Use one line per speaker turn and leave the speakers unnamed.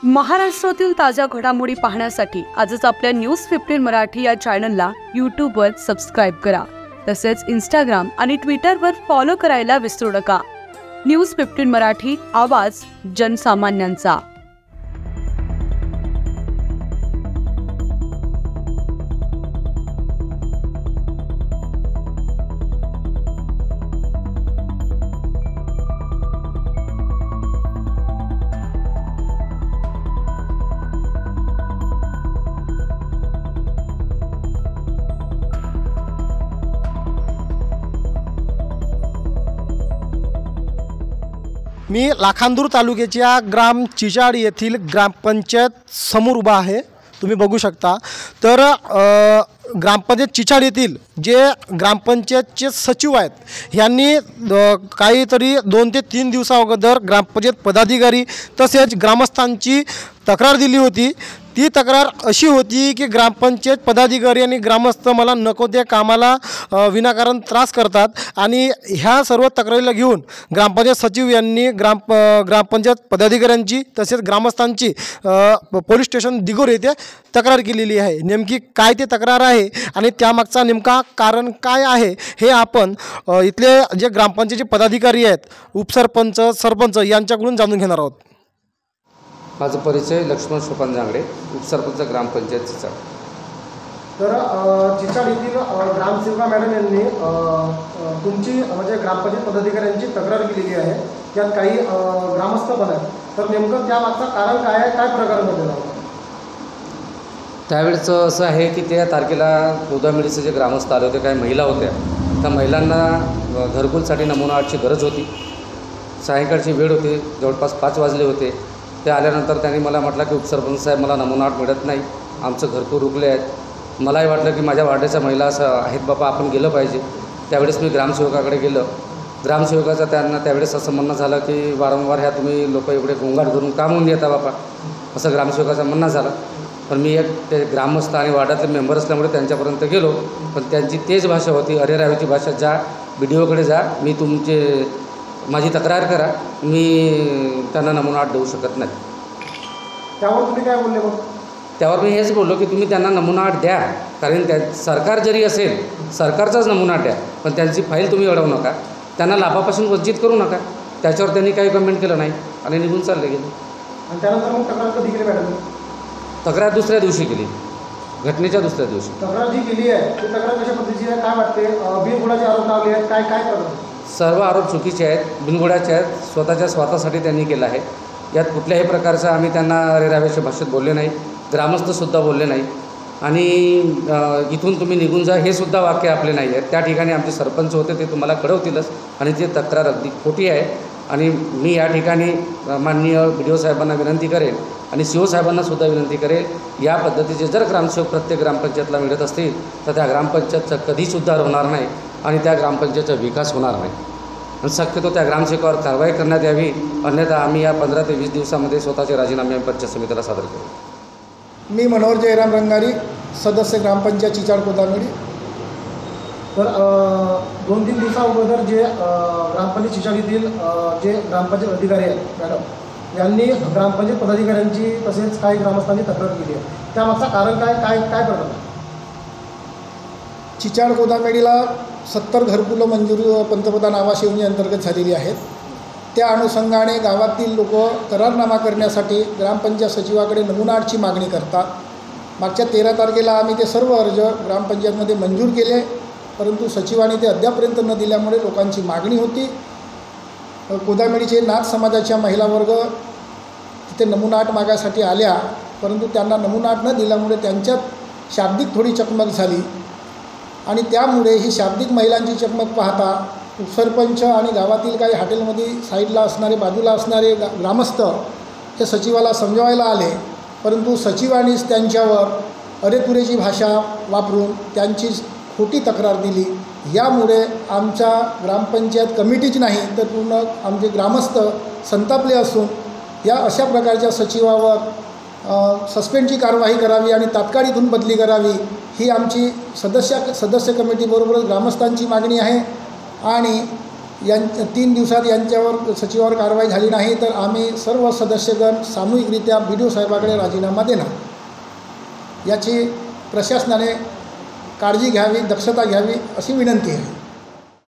महाराष्ट्रातील ताज्या घडामोडी पाहण्यासाठी आजच आपल्या न्यूज15 मराठी या चॅनलला यूट्यूबवर सबस्क्राईब करा। तसेच इंस्टाग्राम आणि ट्विटरवर फॉलो करायला विसरू नका। न्यूज15 मराठी, आवाज जनसामान्यांचा।
मी लाखांदूर तालुक्याच्या ग्राम चिचाड येथील ग्रामपंचायत समोर उभा आहे। तुम्ही बघू शकता तर ग्रामपंचायत चिचाड येथील जे ग्रामपंचायतचे सचिव आहेत यांनी काहीतरी 2 ते 3 दिवसा अगोदर ग्रामपंचायत पदाधिकारी तसेच ग्रामस्थांची तक्रार दिली होती। ती तक्रार अशी होती की ग्रामपंचायत पदाधिकारी आणि ग्रामस्थ मला नको त्या कामाला विनाकारण त्रास करतात आणि ह्या सर्व तक्रारीला घेऊन ग्रामपंचायत सचिव यांनी ग्रामपंचायत पदाधिकाऱ्यांची तसेच ग्रामस्थांची पोलीस स्टेशन दिगोर येथे तक्रार केलेली आहे। नेमकी काय ते तक्रार आहे आणि त्यामागचा नेमका कारण काय आहे हे आपण इथले जे ग्रामपंचायतचे पदाधिकारी आहेत, उपसरपंच, सरपंच यांच्याकडून जाणून घेणार आहोत।
माझा परिचय लक्ष्मण सोपान जांगडे, उपसरपंच ग्रामपंचायत चिचाड।
तर चिचाड येथील ग्रामसेवका मॅडम यांनी तुमची म्हणजे ग्रामपंचायत पदाधिकाऱ्यांची तक्रार केलेली आहे। त्यात काही ग्रामस्थ पण आहेत, तर नेमकं त्यामागचं कारण काय आहे, काय प्रकार घडलेला होता?
त्यावेळेचं असं आहे की त्या तारखेला गोदामेडीचे जे ग्रामस्थ आले होते, काही महिला होत्या, त्या महिलांना घरकुलसाठी नमुना आर्टची गरज होती। सायंकाळची वेळ होती, जवळपास 5 वाजले होते। ते आल्यानंतर त्यांनी मला म्हटलं की उपसरपंच साहेब, मला नमुना आर्ट मिळत नाही, आमचं घरकुल रुकले आहेत। मलाही वाटलं की माझ्या वार्डाच्या महिला असं आहेत बाबा, आपण गेलं पाहिजे। त्यावेळेस मी ग्रामसेवकाकडे गेलं। ग्रामसेवकाचं त्यांना त्यावेळेस असं म्हणणं झालं की वारंवार ह्या तुम्ही लोक एवढे गोंगाट धरून का म्हणून येता बाबा, असं ग्रामसेवकाचं म्हणणं झालं। पण मी एक ते ग्रामस्थ आणि वार्डातले मेंबर असल्यामुळे त्यांच्यापर्यंत गेलो, पण त्यांची तेच भाषा होती, अरे रावीची भाषा, जा BDOकडे जा, मी माझी तक्रार करा, मी त्यांना नमुना आर्ट देऊ शकत नाही।
त्यावर तुम्ही काय बोलले? मग
त्यावर मी हेच बोललो की तुम्ही त्यांना नमुना आर्ट द्या, कारण सरकार जरी असेल, सरकारचाच नमुना द्या, पण त्यांची फाईल तुम्ही अडवू नका, त्यांना लाभापासून वंचित करू नका। त्याच्यावर त्यांनी काही कमेंट केलं नाही आणि निघून चालले गेले।
आणि त्यानंतर मग तक्रार कधी केली मॅडम?
तक्रार दुसऱ्या दिवशी केली, घटनेच्या दुसऱ्या दिवशी।
तक्रार जी केली आहे ती तक्रार कशा पद्धतीची आहे, काय वाटते? बिनबुडाचे आरोप लावले आहेत, काय काय करतात?
सर्व आरोप चुकीचे आहेत, बिनबुडाचे आहेत, स्वतःसाठी त्यांनी केलं आहे। यात कुठल्याही प्रकारचं आम्ही त्यांना रेरावेच्या भाषेत बोलले नाही, ग्रामस्थसुद्धा बोलले नाही आणि इथून तुम्ही निघून जा हे सुद्धा वाक्य आपले नाही आहेत। त्या ठिकाणी आमचे सरपंच होते, ते तुम्हाला कळवतीलच आणि ते तक्रार अगदी खोटी आहे। आणि मी या ठिकाणी माननीय BDO साहेबांना विनंती करेन आणि CO साहेबांनासुद्धा विनंती करेल, या पद्धतीचे जर ग्रामसेवक प्रत्येक ग्रामपंचायतला मिळत असतील तर त्या ग्रामपंचायतचा कधी सुधार होणार नाही आणि त्या ग्रामपंचायतचा विकास होणार नाही आणि शक्यतो त्या ग्रामसेवकावर कारवाई करण्यात यावी, अन्यथा आम्ही या 15 ते 20 दिवसामध्ये स्वतःचे राजीनामे पंचायत समितीला सादर करू।
मी मनोहर जयराम रंगारी, सदस्य ग्रामपंचायत चिचाड कोदामेडी।
तर 2-3 दिवसा अगोदर जे ग्रामपंचायत चिचाड येथील जे ग्रामपंचायत अधिकारी आहेत मॅडम यांनी ग्रामपंचायत पदाधिकाऱ्यांची तसेच काही ग्रामस्थांची तक्रार केली आहे, त्यामागचं कारण काय काय करतात?
चिचाड कोदामेडीला 70 घरकुलं मंजूर पंतप्रधान आवास योजनेअंतर्गत झालेली आहेत। त्या अनुषंगाने गावातील लोक करारनामा करण्यासाठी ग्रामपंचायत सचिवाकडे नमुना आर्टची मागणी करतात। मागच्या 13 तारखेला आम्ही ते सर्व अर्ज ग्रामपंचायतमध्ये मंजूर केले, परंतु सचिवाने ते अद्यापर्यंत न दिल्यामुळे लोकांची मागणी होती। कोदामेडीचे नाथ समाजाच्या महिला वर्ग तिथे नमुना आर्ट मागायसाठी आल्या, परंतु त्यांना नमुना आर्ट न दिल्यामुळे त्यांच्यात शाब्दिक थोडी चकमक झाली आणि त्यामुळे ही शाब्दिक महिलांची चकमक पाहता सरपंच आणि गावातील काही हॉटेलमध्ये साईडला असणारे, बाजूला असणारे ग्रामस्थ हे सचिवाला समजवायला आले, परंतु सचिवांनीच त्यांच्यावर अरेतुरेची भाषा वापरून त्यांची खोटी तक्रार दिली। यामुळे आमच्या ग्रामपंचायत कमिटीच नाही तर पूर्ण आमचे ग्रामस्थ संतापले असून या अशा प्रकारच्या सचिवावर सस्पेंडची कारवाई करावी आणि तात्काळ इथून बदली करावी ही आमची सदस्य कमिटीबरोबरच ग्रामस्थांची मागणी आहे। आणि 3 दिवसात यांच्यावर सचिवावर कारवाई झाली नाही तर आम्ही सर्व सदस्यगण सामूहिकरित्या BDO साहेबाकडे राजीनामा देणार। याची प्रशासनाने काळजी घ्यावी, दक्षता घ्यावी अशी विनंती आहे।